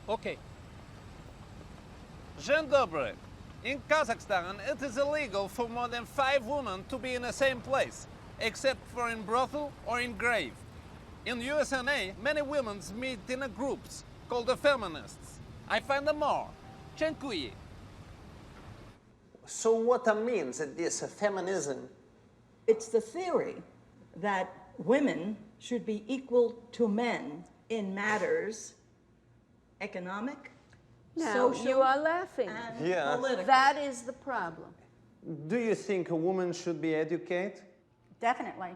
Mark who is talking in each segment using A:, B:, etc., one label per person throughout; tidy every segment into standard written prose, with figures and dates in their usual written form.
A: Okay. Dzień dobry. In Kazakhstan, it is illegal for more than 5 women to be in the same place, except for in brothel or in grave. In USA, many women meet in groups called the Feminists. I find them more. Dziękuję.
B: So what means this feminism?
C: It's the theory that women should be equal to men in matters economic,
D: Now,
C: social,
D: you are laughing.
C: and political.
D: That is the problem.
B: Do you think a woman should be educated?
E: Definitely.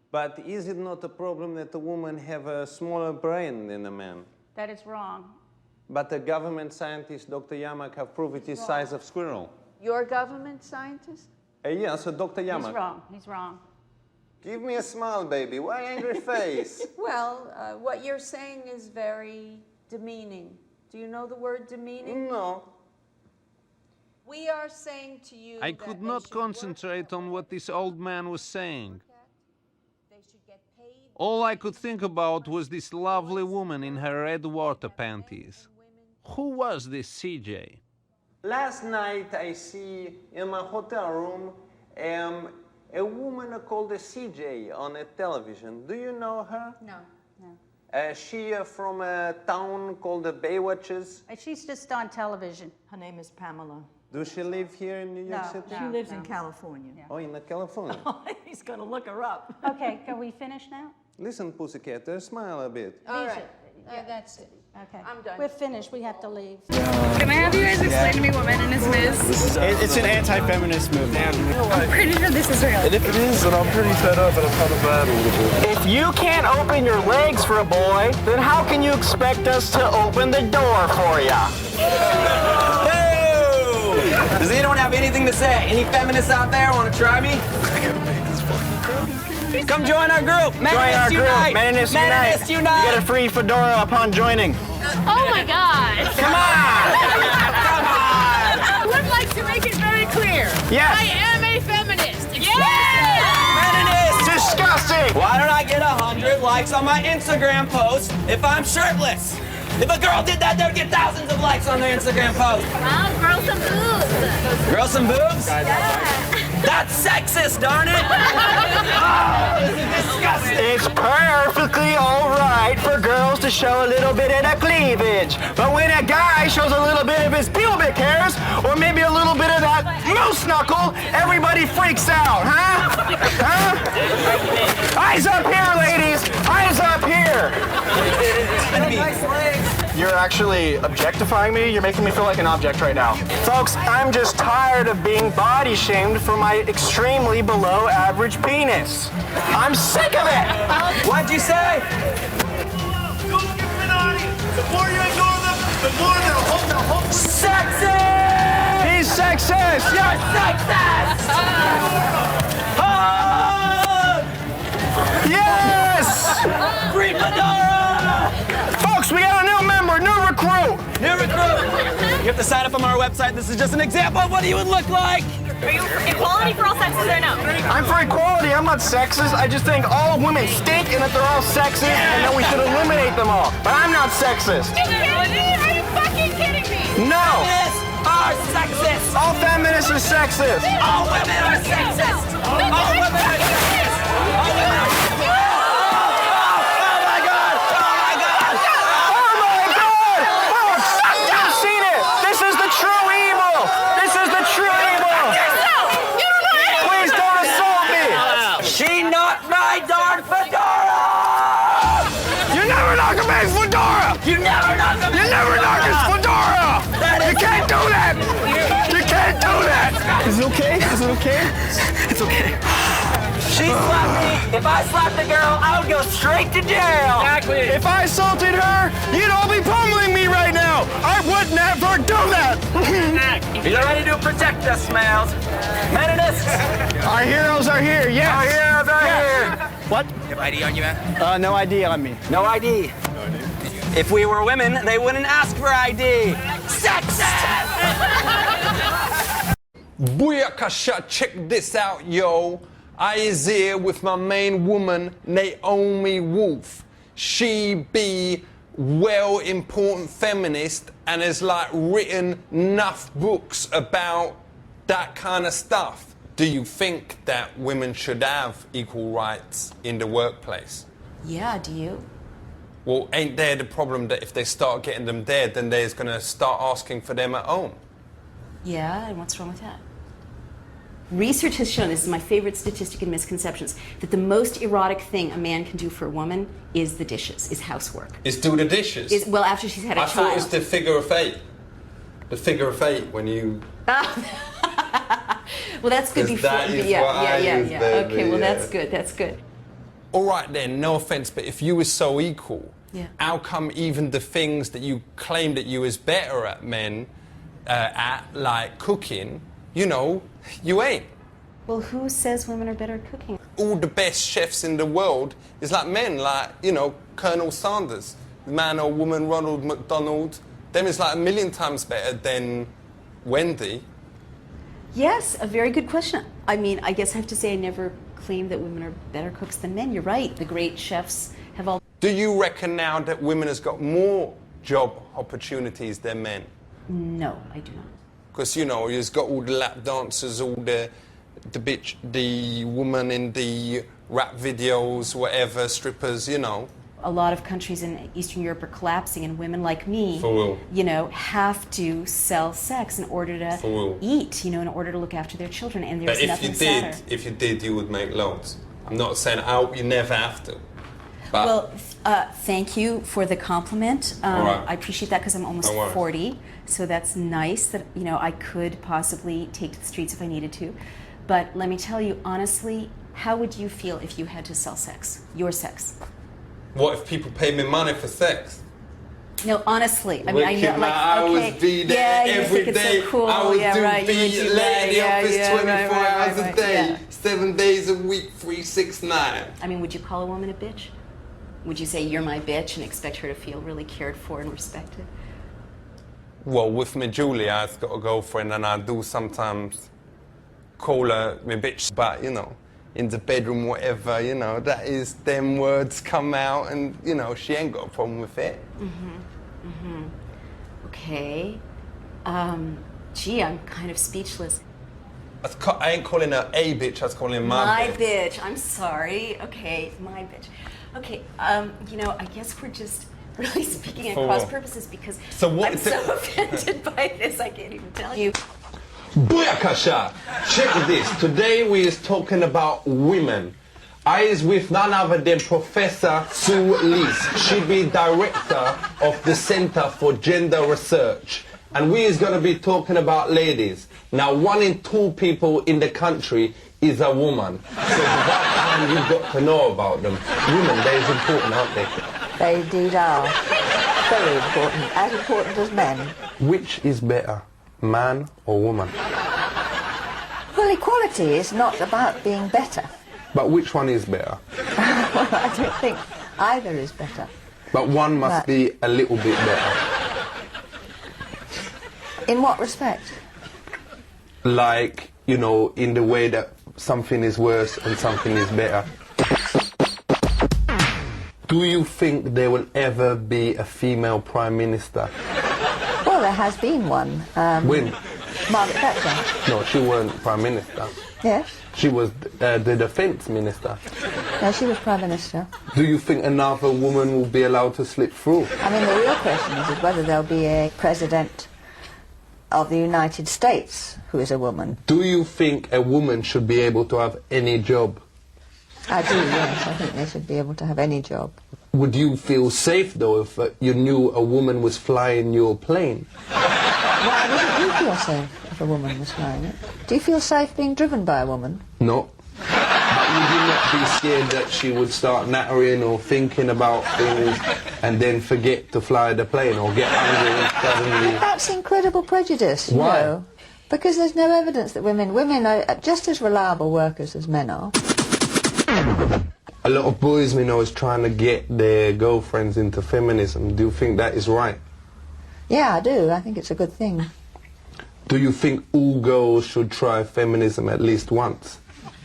B: But is it not a problem that a woman have a smaller brain than a man?
E: That is wrong.
B: But the government scientist, Dr. Yamak, have proved it is size of squirrel.
D: Your government scientist?
B: Yes, Dr. Yamak.
E: He's wrong. He's wrong.
B: Give me a smile, baby. Why angry face?
D: Well, what you're saying is very demeaning. Do you know the word demeaning?
B: No.
D: We are saying to you
A: I
D: that
A: could
D: they
A: not
D: should work
A: concentrate on what this old man was saying.
D: They should get paid.
A: All I could think about was this lovely woman in her red water panties. Who was this CJ?
B: Last night I see in my hotel room a woman called CJ on a television. Do you know her?
E: No, no.
B: She from a town called the Baywatches.
E: She's just on television.
C: Her name is Pamela.
B: Does she live here in New York
E: No,
B: City?
C: She lives in California.
B: Oh, in California.
C: He's gonna look her up.
E: Okay, can we finish now?
B: Listen, pussycat, smile a bit.
D: All
E: Please,
D: right.
E: yeah.
D: That's it.
E: Okay.
D: I'm done.
E: We're finished. We have to leave.
F: Can I have you guys explain to me what Meninist is?
G: It's an anti-feminist movement.
F: I'm pretty sure this is real.
G: And if it is, then I'm pretty fed up and I'm kind of bad a little bit. If you can't open your legs for a boy, then how can you expect us to open the door for ya?
H: Hey! Does anyone have anything to say? Any feminists out there want to try me? Come join our group. Meninist Unite.
G: Meninist
H: Meninist Unite.
G: You get a free fedora upon joining.
F: Oh my god!
G: Come on!
H: Come on!
F: I would like to make it very clear.
G: Yes.
F: I am a feminist.
H: Meninist.
G: Disgusting!
H: Why don't I get 100 likes on my Instagram post if I'm shirtless? If a girl did that, they'd get thousands of likes on their Instagram post.
F: Wow, grow some boobs.
H: Grow some boobs? That's sexist, darn it! Oh, this is disgusting.
G: It's perfectly all right for girls to show a little bit of the cleavage. But when a guy shows a little bit of his pubic hairs, or maybe a little bit of that moose knuckle, everybody freaks out, huh? Huh? Eyes up here, ladies! Eyes up here!
H: Nice legs.
G: You're actually objectifying me? You're making me feel like an object right now. Folks, I'm just tired of being body shamed for my extremely below average penis. I'm sick of it!
H: What'd you say?
I: Don't give them an audience. The more you ignore them, the more they'll hold.
H: Sexist!
G: He's sexist!
H: You're sexist! Hug!
G: Yes!
H: Free Fedora!
G: Folks, we got a new member, new recruit!
H: New recruit! You have to sign up on our website. This is just an example of what you would look like.
F: Are you equality for all sexes or no?
G: I'm for equality, I'm not sexist. I just think all women stink and that they're all sexist and that we should eliminate them all. But I'm not sexist.
F: Are you kidding me? Are you fucking kidding me?
G: No!
H: Feminists are sexist.
G: All feminists are sexist.
H: All women are sexist. All women are sexist. All women are sexist. You never knock him!
G: You never knock his fedora! You can't do that! You can't do that! Is it okay? Is it okay? It's okay.
H: She slapped me. If I slapped a girl, I would go straight to jail.
G: Exactly. If I assaulted her, you'd all be pummeling me right now. I would never do that.
H: Are you ready to protect us, males? Meninists?
G: Our heroes are here, yes.
H: Our heroes are here.
G: What?
H: You have ID on you, man?
G: No ID on me.
H: No ID. If we were women, they wouldn't ask for ID. Sexist!
B: Booyakasha, check this out, yo. I is here with my main woman, Naomi Wolf. She be
J: important feminist and has like written enough books about that kind of stuff. Do you think that women should have equal rights in the workplace?
K: Yeah, do you?
J: Well, ain't there the problem that if they start getting them there, then they're going to start asking for them at home?
K: Yeah, and what's wrong with that? Research has shown, this is my favorite statistic in misconceptions, that the most erotic thing a man can do for a woman is the dishes, is housework.
J: Is do the dishes?
K: Well, after she's had a
J: I
K: child.
J: thought it was the figure of eight. The figure of eight when you...
K: Well, that's good before.
J: That is
K: yeah.
J: baby,
K: Okay, well,
J: yeah.
K: that's good. That's good.
J: All right then, no offense, but if you were so equal,
K: Yeah.
J: how come even the things that you claim that you is better at men, at like cooking, you know, you ain't?
K: Well, who says women are better at cooking?
J: All the best chefs in the world is like men, like, you know, Colonel Sanders, man or woman, Ronald McDonald. Them is like a million times better than Wendy.
K: Yes, a very good question. I mean, I guess I have to say I never claimed that women are better cooks than men. You're right. The great chefs have all...
J: Do you reckon now that women has got more job opportunities than men?
K: No, I do not.
J: Because, you know, you've got all the lap dancers, all the bitch, the woman in the rap videos, whatever, strippers, you know.
K: A lot of countries in Eastern Europe are collapsing, and women like me,
J: For real.
K: you know, have to sell sex in order to
J: For real.
K: eat, you know, in order to look after their children, and
J: But
K: there's nothing sadder.
J: if you did, you would make loads. I'm not saying you never have to. But
K: Well, thank you for the compliment.
J: All right.
K: I appreciate that because I'm almost
J: No worries.
K: 40, so that's nice that, you know, I could possibly take to the streets if I needed to. But let me tell you, honestly, how would you feel if you had to sell sex, your sex?
J: what if people pay me money for sex?
K: No, honestly, I mean, I
J: Wicked,
K: know,
J: man,
K: like,
J: I
K: okay,
J: would be there
K: yeah, you
J: every
K: think it's
J: day.
K: so cool.
J: I would
K: yeah, right, you would
J: be
K: do
J: late
K: that.
J: in the
K: Yeah,
J: office
K: yeah,
J: 24 hours
K: right,
J: a day,
K: yeah.
J: 7 days a week, 365.
K: I mean, would you call a woman a bitch? Would you say you're my bitch and expect her to feel really cared for and respected?
J: Well, with me Julie, I've got a girlfriend and I do sometimes call her my bitch, but, you know, in the bedroom, whatever, you know, that is, them words come out and, you know, she ain't got a problem with it.
K: Okay. Gee, I'm kind of speechless.
J: I ain't calling her a bitch, I was calling her my bitch.
K: bitch. I'm sorry. Okay, my bitch. Okay, you know, I guess we're just really speaking at
J: For
K: cross
J: what?
K: purposes because
J: So what
K: I'm
J: is it-
K: so offended by this, I can't even tell you.
J: Booyakasha! Check this. Today we is talking about women. I is with none other than Professor Sue Lees. She be director of the Center for Gender Research. And we is going to be talking about ladies. Now, 1 in 2 people in the country is a woman. So that time you've got to know about them. Women, they're as important, aren't they?
C: They indeed are. Very important. As important as men.
J: Which is better, man or woman?
C: Well, equality is not about being better.
J: But which one is better?
C: Well, I don't think either is better.
J: But one must
C: But-
J: be a little bit better.
C: In what respect?
J: Like, you know, in the way that something is worse and something is better. Do you think there will ever be a female prime minister?
C: Well, there has been one.
J: When?
C: Margaret Thatcher.
J: No, she weren't prime minister.
C: Yes.
J: She was the defense minister.
C: No, she was Prime Minister.
J: Do you think another woman will be allowed to slip through?
C: I mean, the real question is whether there'll be a president of the United States who is a woman.
J: Do you think a woman should be able to have any job?
C: I do, yes. I think they should be able to have any job.
J: Would you feel safe, though, if you knew a woman was flying your plane?
C: Why wouldn't you feel safe if a woman was flying it? Do you feel safe being driven by a woman?
J: No. But would you not be scared that she would start nattering or thinking about things and then forget to fly the plane or get angry and suddenly...
C: That's incredible prejudice, you
J: Why?
C: know. Because there's no evidence that women are just as reliable workers as men are.
J: A lot of boys we know is trying to get their girlfriends into feminism. Do you think that is right?
C: Yeah, I do. I think it's a good thing.
J: Do you think all girls should try feminism at least once?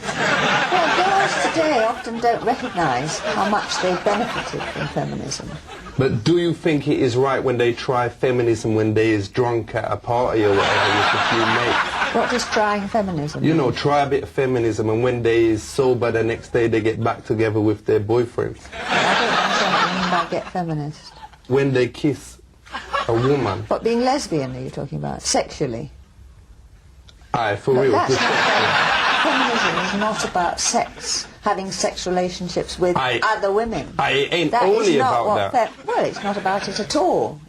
C: Well, girls today often don't recognise how much they've benefited from feminism.
J: But do you think it is right when they try feminism when they is drunk at a party or whatever with a few mates?
C: What does trying feminism
J: You know,
C: mean?
J: try a bit of feminism and when they is sober the next day they get back together with their boyfriends.
C: I don't understand what you mean by get feminist.
J: When they kiss a woman.
C: What, being lesbian are you talking about? Sexually?
J: Aye, for
C: But
J: real.
C: that's not feminism is not about sex, having sex relationships with other women.
J: It ain't
C: That is
J: only
C: not
J: about
C: what
J: that.
C: well, it's not about it at all.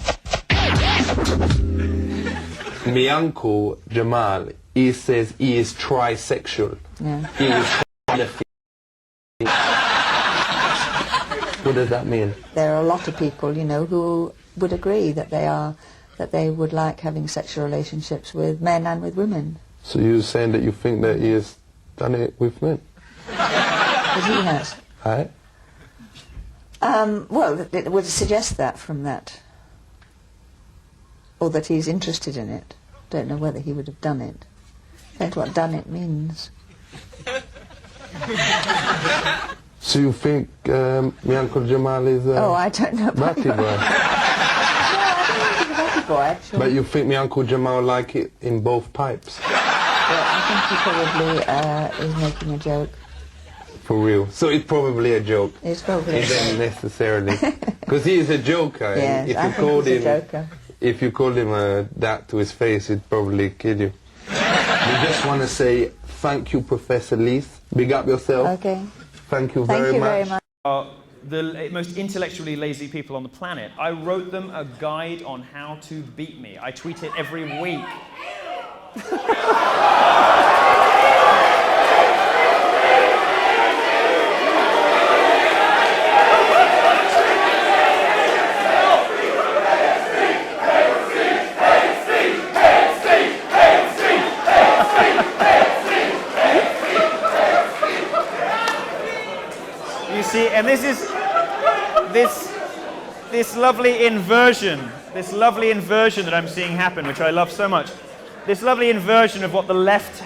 J: My uncle Jamal, he says he is trisexual.
C: Yeah.
J: He is What does that mean?
C: There are a lot of people, you know, who would agree that they would like having sexual relationships with men and with women.
J: So you're saying that you think that he has done it with men?
C: But he has.
J: Aye.
C: Well, it would suggest that from that. Or that he's interested in it. Don't know whether he would have done it. Depends what done it means.
J: So you think my uncle Jamal is
C: Oh, I don't know.
J: batty boy?
C: No, I don't think he's a batty boy, actually.
J: But you think my uncle Jamal like it in both pipes?
C: Well, I think he probably is making a joke.
J: For real. So it's probably a joke.
C: It's probably
J: It ain't necessarily. Because he is a joker.
C: Yes,
J: if
C: I
J: you
C: think
J: called
C: he's
J: him,
C: a joker.
J: If you called him that to his face, he'd probably kill you. We just want to say thank you, Professor Leith. Big up yourself.
C: Okay.
J: Thank you
C: Thank
J: very
C: you
J: much.
C: very much.
L: Are the most intellectually lazy people on the planet. I wrote them a guide on how to beat me. I tweet it every week. You see, and this is this lovely inversion that I'm seeing happen, which I love so much. This lovely inversion of what the left